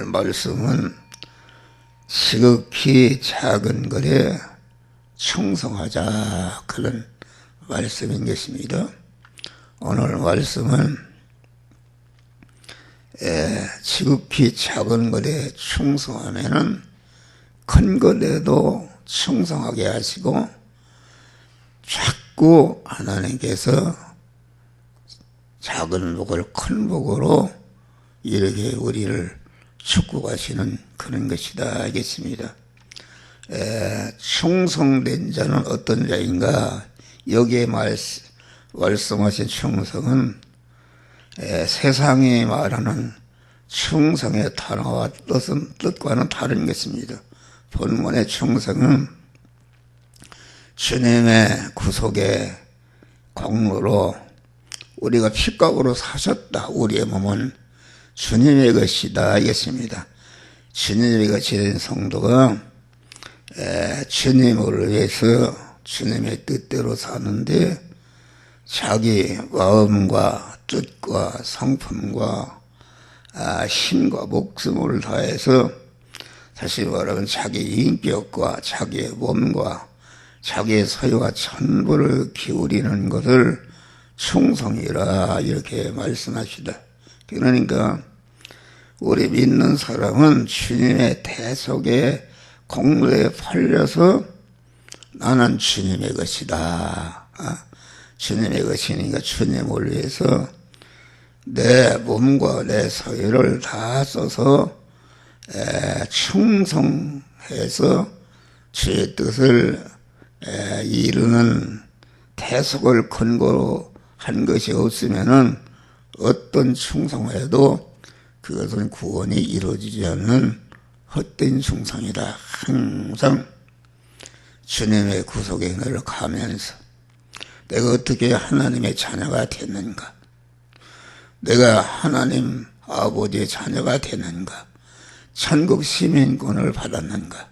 말씀은 지극히 작은 것에 충성하자, 그런 말씀인 것입니다. 오늘 말씀은 지극히 작은 것에 충성하면은 큰 것에도 충성하게 하시고, 자꾸 하나님께서 작은 복을 큰 복으로 이렇게 우리를 축복하시는 그런 것이다 하겠습니다. 충성된 자는 어떤 자인가? 여기에 말씀하신 충성은 세상이 말하는 충성의 단어와 뜻과는 다른 것입니다. 본문의 충성은 주님의 구속의 공로로 우리가 핏값으로 사셨다. 우리의 몸은 주님의 것이다 하겠습니다. 주님의 것이 된 성도가 주님을 위해서 주님의 뜻대로 사는데 자기 마음과 뜻과 성품과 힘과 목숨을 다해서, 다시 말하면 자기 인격과 자기의 몸과 자기의 소유와 전부를 기울이는 것을 충성이라 이렇게 말씀하시다. 그러니까 우리 믿는 사람은 주님의 대속의 공로에 팔려서 나는 주님의 것이다. 주님의 것이니까 주님을 위해서 내 몸과 내 소유를 다 써서 충성해서 주의 뜻을 이루는 대속을 근거로 한 것이 없으면은 어떤 충성해도 그것은 구원이 이루어지지 않는 헛된 충성이다. 항상 주님의 구속의 은혜를 가면서 내가 어떻게 하나님의 자녀가 됐는가, 내가 하나님 아버지의 자녀가 됐는가, 천국 시민권을 받았는가,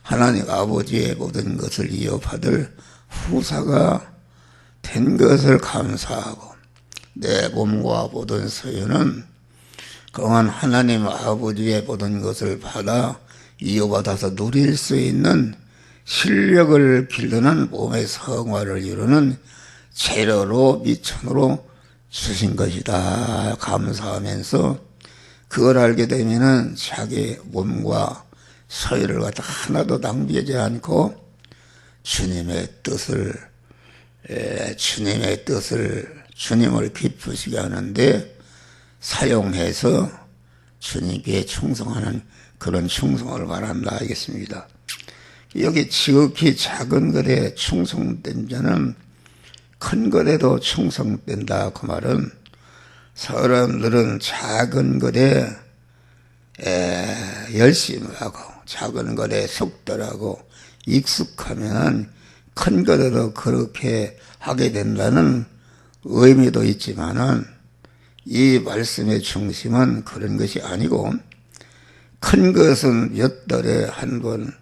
하나님 아버지의 모든 것을 이어받을 후사가 된 것을 감사하고, 내 몸과 모든 소유는 그동안 하나님 아버지의 모든 것을 받아 이어받아서 누릴 수 있는 실력을 기르는 몸의 성화를 이루는 재료로 미천으로 주신 것이다 감사하면서, 그걸 알게 되면은 자기 몸과 소유를 갖다 하나도 낭비하지 않고 주님의 뜻을 주님을 기쁘시게 하는데 사용해서 주님께 충성하는 그런 충성을 말한다 하겠습니다. 여기 지극히 작은 것에 충성된 자는 큰 것에도 충성된다. 그 말은 사람들은 작은 것에 열심히 하고 작은 것에 속달하고 익숙하면 큰 것에도 그렇게 하게 된다는 의미도 있지만은, 이 말씀의 중심은 그런 것이 아니고, 큰 것은 몇 달에 한 번,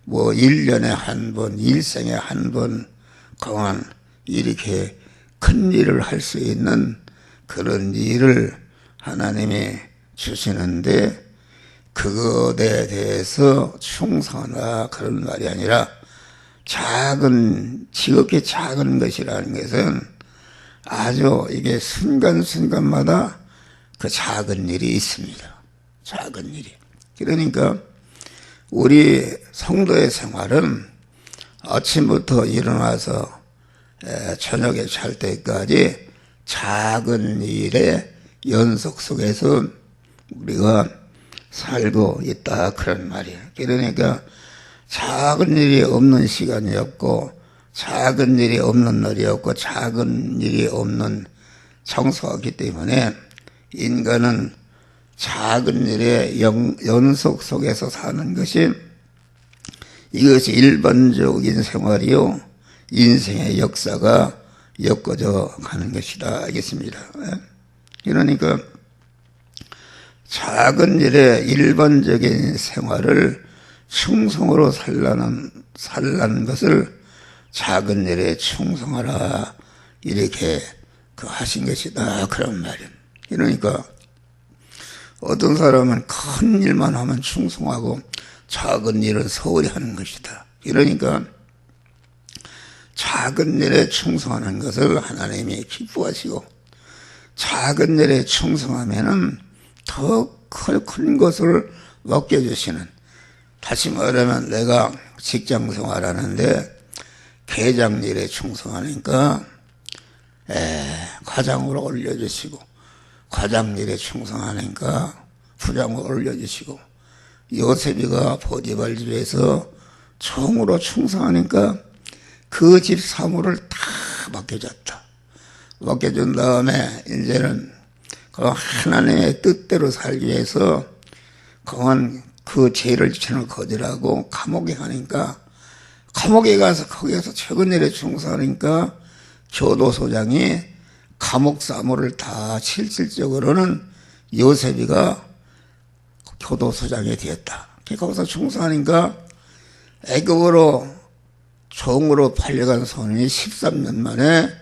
1년에 한 번, 일생에 한 번 그동안 이렇게 큰 일을 할 수 있는 그런 일을 하나님이 주시는데, 그것에 대해서 충성하라 그런 말이 아니라, 지극히 작은 것이라는 것은 아주 이게 순간순간마다 그 작은 일이 있습니다. 작은 일이. 그러니까 우리 성도의 생활은 아침부터 일어나서 저녁에 잘 때까지 작은 일의 연속 속에서 우리가 살고 있다 그런 말이에요. 그러니까 작은 일이 없는 시간이 없고, 작은 일이 없는 날이 없고, 작은 일이 없는 청소가 없기 때문에 인간은 작은 일의 연속 속에서 사는 것이, 이것이 일반적인 생활이요 인생의 역사가 엮어져 가는 것이다 알겠습니다. 그러니까 작은 일의 일반적인 생활을 충성으로 살라는 것을 작은 일에 충성하라 이렇게 하신 것이다 그런 말이에요. 그러니까 어떤 사람은 큰 일만 하면 충성하고 작은 일은 소홀히 하는 것이다. 그러니까 작은 일에 충성하는 것을 하나님이 기뻐하시고 작은 일에 충성하면은 더 큰 것을 맡겨주시는, 다시 말하면 내가 직장 생활하는데 계장 일에 충성하니까 과장으로 올려주시고, 과장 일에 충성하니까 부장으로 올려주시고, 요셉이가 보디발 집에서 총으로 충성하니까 그 집 사무를 다 맡겨줬다. 맡겨준 다음에 이제는 그 하나님의 뜻대로 살기 위해서 그만 그 죄를 지는 거절하고 감옥에 가니까, 감옥에 가서 거기에서 최근 일에 충성하니까 교도소장이 감옥 사무를 다 실질적으로는 요셉이가 교도소장이 되었다. 거기서 충성하니까 애굽으로 종으로 팔려간 소년이 13년 만에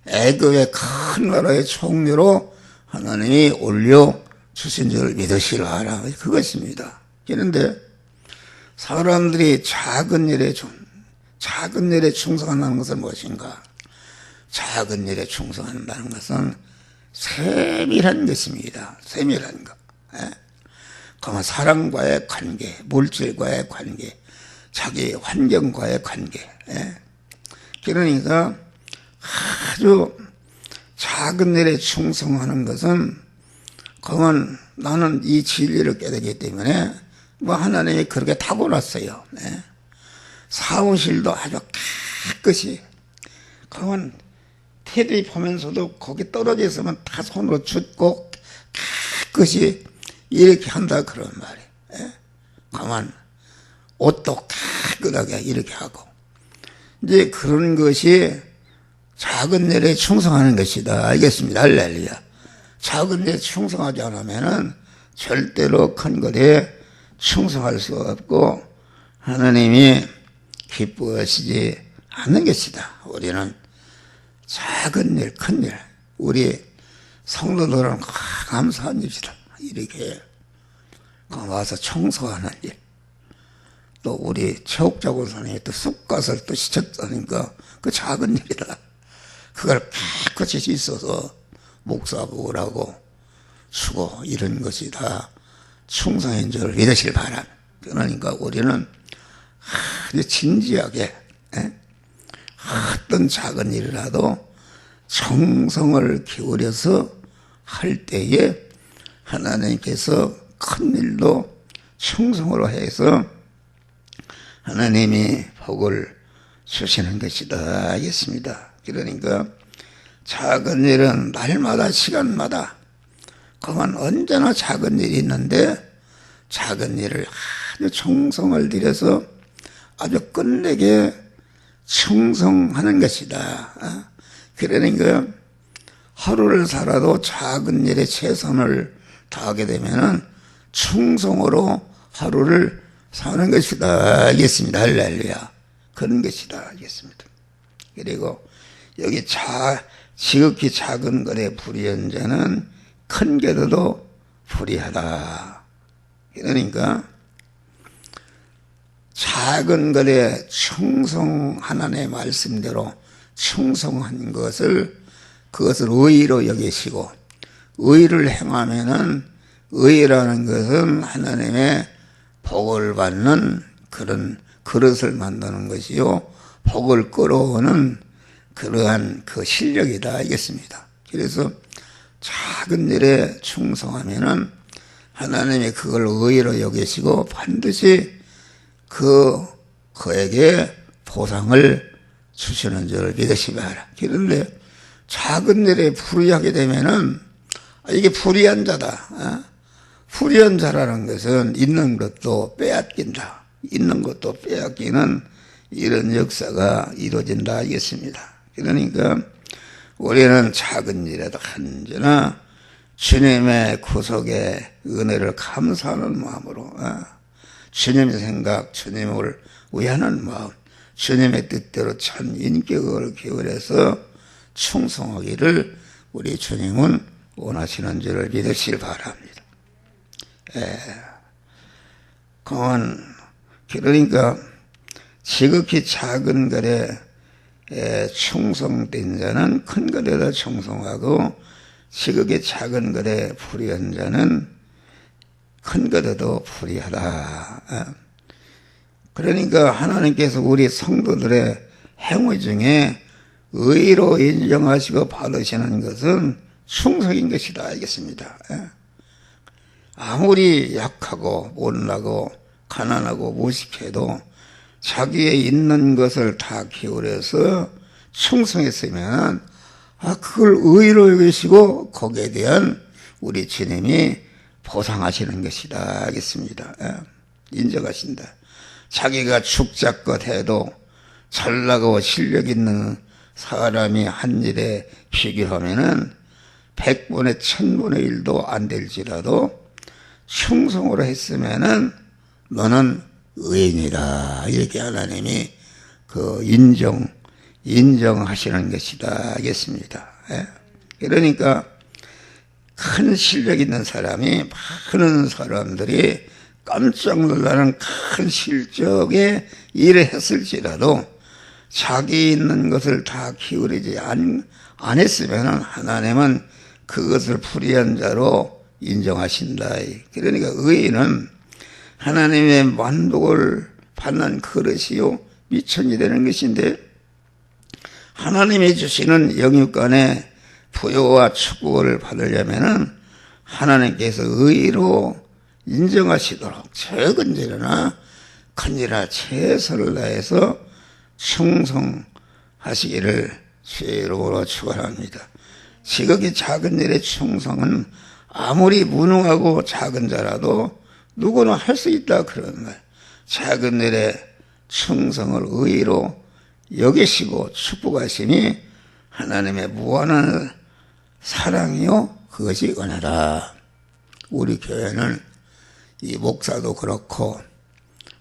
애굽의 큰 나라의 총리로 하나님이 올려주신 줄 믿으시라. 그것입니다. 그런데 사람들이 작은 일에 충성한다는 것은 무엇인가? 작은 일에 충성한다는 것은 세밀한 것입니다. 세밀한 것. 그러면 사람과의 관계, 물질과의 관계, 자기 환경과의 관계. 그러니까 아주 작은 일에 충성하는 것은, 그러면 나는 이 진리를 깨닫기 때문에 뭐 하나님이 그렇게 타고났어요. 사무실도 아주 깨끗이, 그러면 테레비 보면서도 거기 떨어져 있으면 다 손으로 줍고 깨끗이 이렇게 한다 그런 말이에요. 그러면 옷도 깨끗하게 이렇게 하고, 이제 그런 것이 작은 일에 충성하는 것이다. 알겠습니다. 할렐루야. 작은 일에 충성하지 않으면은 절대로 큰 것에 충성할 수 없고 하나님이 기뻐하시지 않는 것이다. 우리는 작은 일, 큰 일, 우리 성도들은 감사한 일이다. 이렇게 와서 청소하는 일, 또 우리 체육자 권사님이 또 쑥갓을 또 시켰다니까 그 작은 일이다. 그걸 깨끗이 씻어서 목사복을 하고 수고, 이런 것이 다 충성인 줄 믿으실 바람. 그러니까 우리는 아주 진지하게 어떤 작은 일이라도 정성을 기울여서 할 때에 하나님께서 큰 일도 충성으로 해서 하나님이 복을 주시는 것이다. 알겠습니다. 그러니까 작은 일은 날마다 시간마다, 그건 언제나 작은 일이 있는데 작은 일을 아주 정성을 들여서 아주 끝내게 충성하는 것이다. 그러니까 하루를 살아도 작은 일에 최선을 다하게 되면은 충성으로 하루를 사는 것이다. 알겠습니다. 할렐루야. 그런 것이다. 알겠습니다. 그리고 여기 지극히 작은 것에 불의한 자는 큰 게도 불의하다. 그러니까 작은 것에 충성, 하나님의 말씀대로 충성한 것을, 그것을 의의로 여기시고, 의의를 행하면은, 의의라는 것은 하나님의 복을 받는 그런 그릇을 만드는 것이요, 복을 끌어오는 그러한 그 실력이다. 알겠습니다. 그래서 작은 일에 충성하면은 하나님이 그걸 의의로 여기시고 반드시 그에게 보상을 주시는 줄 믿으시 바라. 그런데 작은 일에 불의하게 되면은 이게 불의한 자다. 불의한 자라는 것은 있는 것도 빼앗긴다. 있는 것도 빼앗기는 이런 역사가 이루어진다. 알겠습니다. 그러니까 우리는 작은 일에도 언제나 주님의 구속의 은혜를 감사하는 마음으로, 주님의 생각, 주님을 위하는 마음, 주님의 뜻대로 참 인격을 기울여서 충성하기를 우리 주님은 원하시는 줄을 믿으시길 바랍니다. 그러니까 지극히 작은 것에 충성된 자는 큰 것에다 충성하고, 지극히 작은 것에 불의한 자는 큰 것에도 불의하다. 그러니까 하나님께서 우리 성도들의 행위 중에 의로 인정하시고 받으시는 것은 충성인 것이다, 알겠습니다. 아무리 약하고 못나고 가난하고 무식해도 자기의 있는 것을 다 기울여서 충성했으면 그걸 의로 여기시고 거기에 대한 우리 주님이 보상하시는 것이다, 알겠습니다. 인정하신다. 자기가 죽자껏 해도 잘나고 실력 있는 사람이 한 일에 비교하면은 100분의 1000분의 1도 안 될지라도 충성으로 했으면은 너는 의인이다, 이렇게 하나님이 인정하시는 것이다, 알겠습니다. 그러니까 큰 실력 있는 사람이, 많은 사람들이 깜짝 놀라는 큰 실적에 일을 했을지라도 자기 있는 것을 다 기울이지 안 했으면 하나님은 그것을 불의한 자로 인정하신다. 그러니까 의인은 하나님의 만복을 받는 그릇이요 미천이 되는 것인데, 하나님이 주시는 영육간의 부요와 축복을 받으려면은 하나님께서 의로 인정하시도록 적은 일이나 큰 일이나 최선을 다해서 충성하시기를 주의 이름으로 축원합니다. 지극히 작은 일의 충성은 아무리 무능하고 작은 자라도 누구나 할 수 있다, 그런 말. 작은 일의 충성을 의로 여기시고 축복하시니 하나님의 무한한 사랑이요 그것이 은혜라. 우리 교회는 이 목사도 그렇고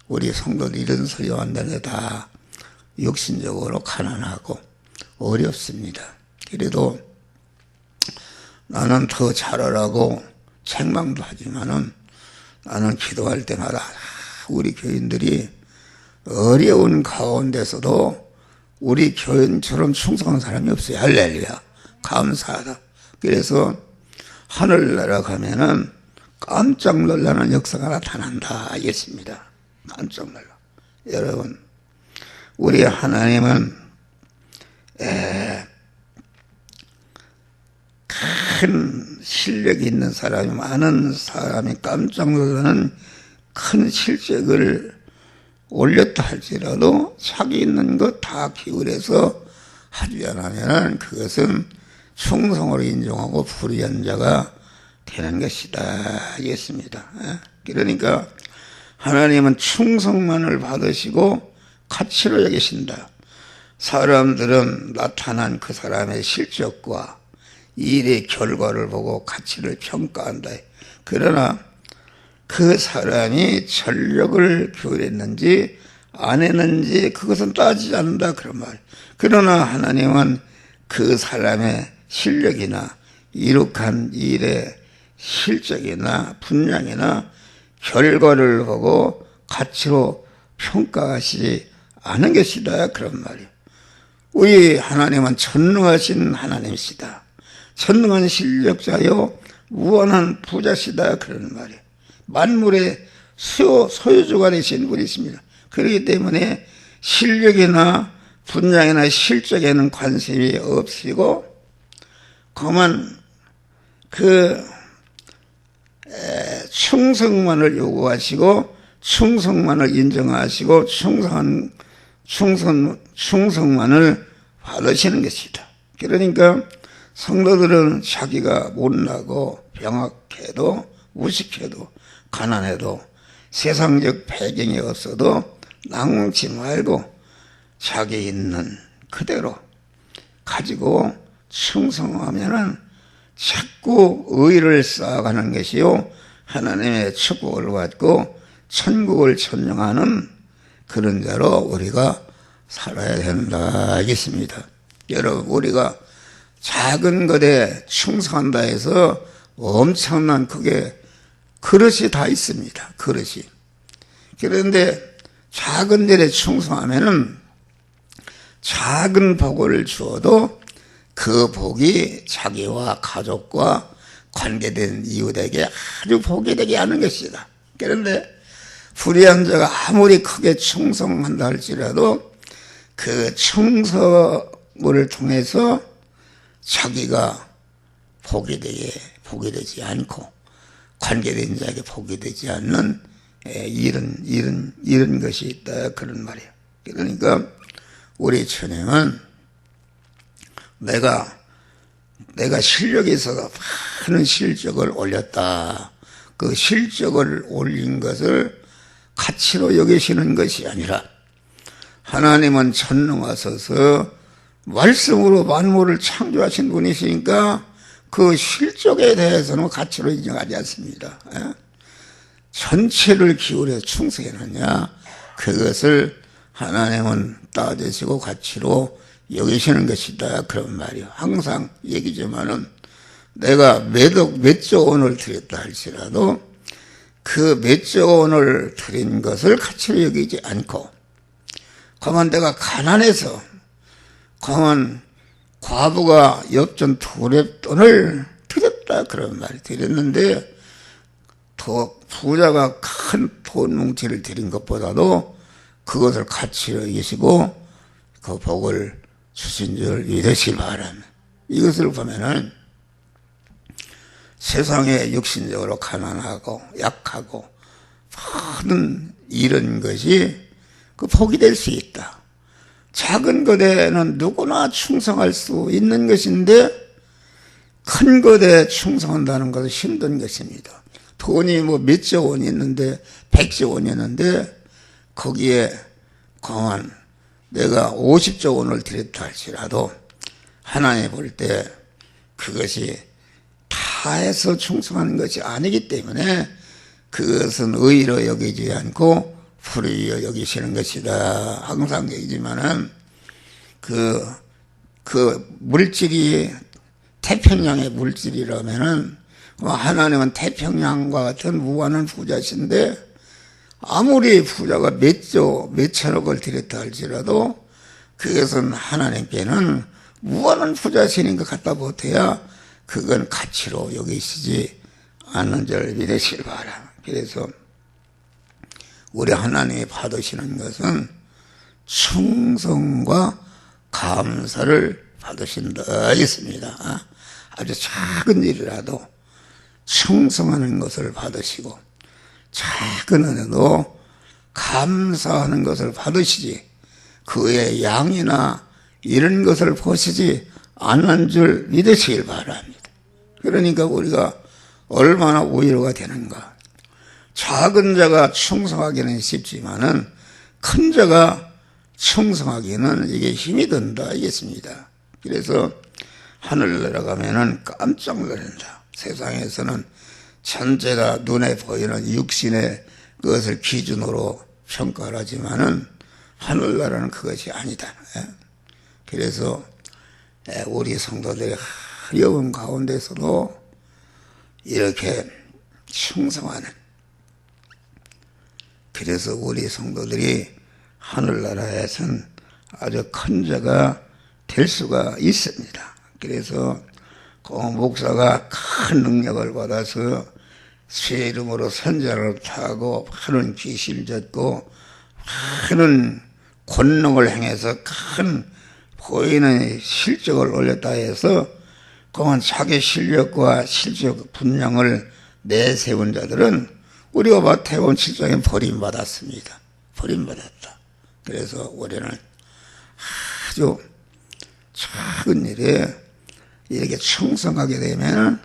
우리 성도들 이런 소리 한다는 다 육신적으로 가난하고 어렵습니다. 그래도 나는 더 잘하라고 책망도 하지만은 나는 기도할 때마다 우리 교인들이 어려운 가운데서도 우리 교인처럼 충성한 사람이 없어요. 할렐루야. 감사하다. 그래서 하늘나라 가면은 깜짝 놀라는 역사가 나타난다, 알겠습니다. 깜짝 놀라. 여러분, 우리 하나님은 큰 실력이 있는 사람이, 많은 사람이 깜짝 놀라는 큰 실적을 올렸다 할지라도 자기 있는 것 다 기울여서 하지 않으면 그것은 충성으로 인정하고 불의한 자가 되는 것이다, 알겠습니다. 그러니까 하나님은 충성만을 받으시고 가치로 여기신다. 사람들은 나타난 그 사람의 실적과 일의 결과를 보고 가치를 평가한다. 그러나 그 사람이 전력을 기울였는지 안 했는지 그것은 따지지 않는다, 그런 말. 그러나 하나님은 그 사람의 실력이나 이룩한 일의 실적이나 분량이나 결과를 보고 가치로 평가하시지 않은 것이다, 그런 말이에요. 우리 하나님은 전능하신 하나님이시다. 전능한 실력자요 무한한 부자시다, 그런 말이에요. 만물의 소유주가 되신 분이십니다. 그렇기 때문에 실력이나 분량이나 실적에는 관심이 없으시고 그만 충성만을 요구하시고 충성만을 인정하시고 충성만을 받으시는 것이다. 그러니까 성도들은 자기가 못나고 병약해도 무식해도 가난해도 세상적 배경이 없어도 낭망치 말고 자기 있는 그대로 가지고 충성하면은 자꾸 의를 쌓아가는 것이요 하나님의 축복을 받고 천국을 천명하는 그런 자로 우리가 살아야 된다, 알겠습니다. 여러분, 우리가 작은 것에 충성한다 해서 엄청난 크게 그릇이 다 있습니다. 그릇이. 그런데 작은 일에 충성하면은 작은 복을 주어도 그 복이 자기와 가족과 관계된 이웃에게 아주 복이 되게 하는 것이다. 그런데 불의한 자가 아무리 크게 충성한다 할지라도 그 충성을 통해서 자기가 복이 되지 않고 관계된 자에게 복이 되지 않는 이런 것이 있다. 그런 말이에요. 그러니까 우리 천행은 내가 실력이 있어서 많은 실적을 올렸다. 그 실적을 올린 것을 가치로 여기시는 것이 아니라 하나님은 전능하셔서 말씀으로 만물을 창조하신 분이시니까 그 실적에 대해서는 가치로 인정하지 않습니다. 전체를 기울여 충성해느냐 그것을 하나님은 따지시고 가치로 여기시는 것이다. 그런 말이요. 항상 얘기지만은 내가 몇 조 원을 드렸다 할지라도 그 몇 조 원을 드린 것을 가치로 여기지 않고 그만 내가 가난해서 그만 과부가 엽전 2랩돈을 드렸다. 그런 말이 드렸는데 더 부자가 큰 돈 뭉치를 드린 것보다도 그것을 가치로 여기시고 그 복을 주신 줄 믿으시기 바랍니다. 이것을 보면은 세상에 육신적으로 가난하고 약하고 모든 이런 것이 그 복이 될 수 있다. 작은 것에는 누구나 충성할 수 있는 것인데 큰 것에 충성한다는 것은 힘든 것입니다. 돈이 뭐 몇 조 원이 있는데 100조 원이 있는데 거기에 그만 내가 50조 원을 드렸다 할지라도 하나님 볼 때 그것이 다해서 충성하는 것이 아니기 때문에 그것은 의로 여기지 않고 불의로 여기시는 것이다. 항상 얘기지만은 그 물질이 태평양의 물질이라면은 하나님은 태평양과 같은 무한한 부자신데 아무리 부자가 몇 천억을 드렸다 할지라도 그것은 하나님께는 무한한 부자신인 것 갖다 못해야 그건 가치로 여기시지 않는 줄 믿으시길 바랍니다. 그래서 우리 하나님이 받으시는 것은 충성과 감사를 받으신다 있습니다. 아주 작은 일이라도 충성하는 것을 받으시고 작은 은혜도 감사하는 것을 받으시지 그의 양이나 이런 것을 보시지 않는 줄 믿으시길 바랍니다. 그러니까 우리가 얼마나 위로가 되는가. 작은 자가 충성하기는 쉽지만은 큰 자가 충성하기는 이게 힘이 든다 이겠습니다. 그래서 하늘 내려가면은 깜짝 놀란다. 세상에서는 천재가 눈에 보이는 육신의 그것을 기준으로 평가를 하지만은 하늘나라는 그것이 아니다. 그래서 우리 성도들이 어려운 가운데서도 이렇게 충성하는, 그래서 우리 성도들이 하늘나라에선 아주 큰 자가 될 수가 있습니다. 그래서 그 목사가 큰 능력을 받아서 새 이름으로 선자를 타고 많은 귀신을 졌고 많은 권능을 행해서 큰 보이는 실적을 올렸다 해서 그만 자기 실력과 실적 분량을 내세운 자들은 우리가 마태복음 7장에 버림받았습니다. 버림받았다. 그래서 우리는 아주 작은 일에 이렇게 충성하게 되면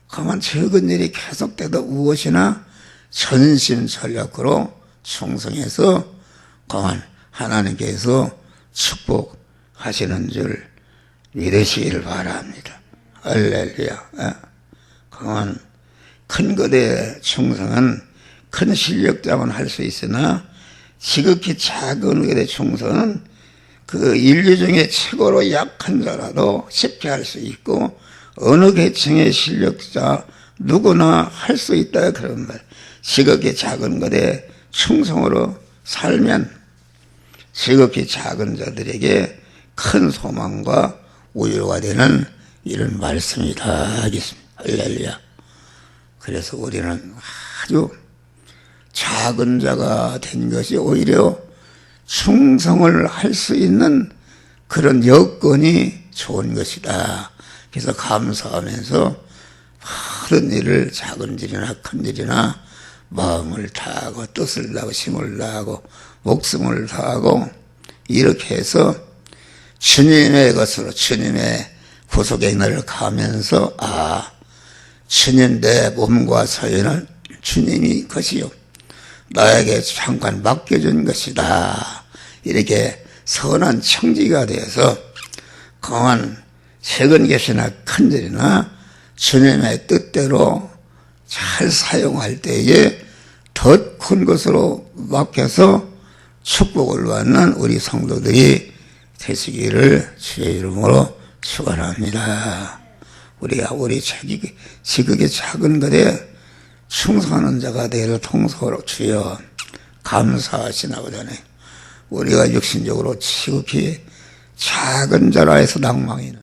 그만 적은 일이 계속돼도 무엇이나 전심전력으로 충성해서 그만 하나님께서 축복하시는 줄 믿으시기를 바랍니다. 할렐루야. 그만 큰 것에 충성은 큰 실력자만 할 수 있으나 지극히 작은 것에 충성은 그 인류 중에 최고로 약한 자라도 쉽게 할 수 있고 어느 계층의 실력자 누구나 할 수 있다 그런 말. 지극히 작은 것에 충성으로 살면 지극히 작은 자들에게 큰 소망과 우유가 되는 이런 말씀이다 하겠습니다. 할렐루야. 그래서 우리는 아주 작은 자가 된 것이 오히려 충성을 할 수 있는 그런 여건이 좋은 것이다. 그래서 감사하면서 모든 일을 작은 일이나 큰 일이나 마음을 다하고 뜻을 다하고 힘을 다하고 목숨을 다하고 이렇게 해서 주님의 것으로 주님의 구속의 날을 가면서 주님 내 몸과 사유는 주님이 것이요 나에게 잠깐 맡겨준 것이다. 이렇게 선한 청지가 되어서 강한 작은 것이나 큰 일이나 주님의 뜻대로 잘 사용할 때에 더 큰 것으로 맡겨서 축복을 받는 우리 성도들이 되시기를 주의 이름으로 축원합니다. 우리가 우리 지극히 작은 것에 충성하는 자가 되기를 통속으로 주여 감사하시나 보다네. 우리가 육신적으로 지극히 작은 자라 해서 낭망이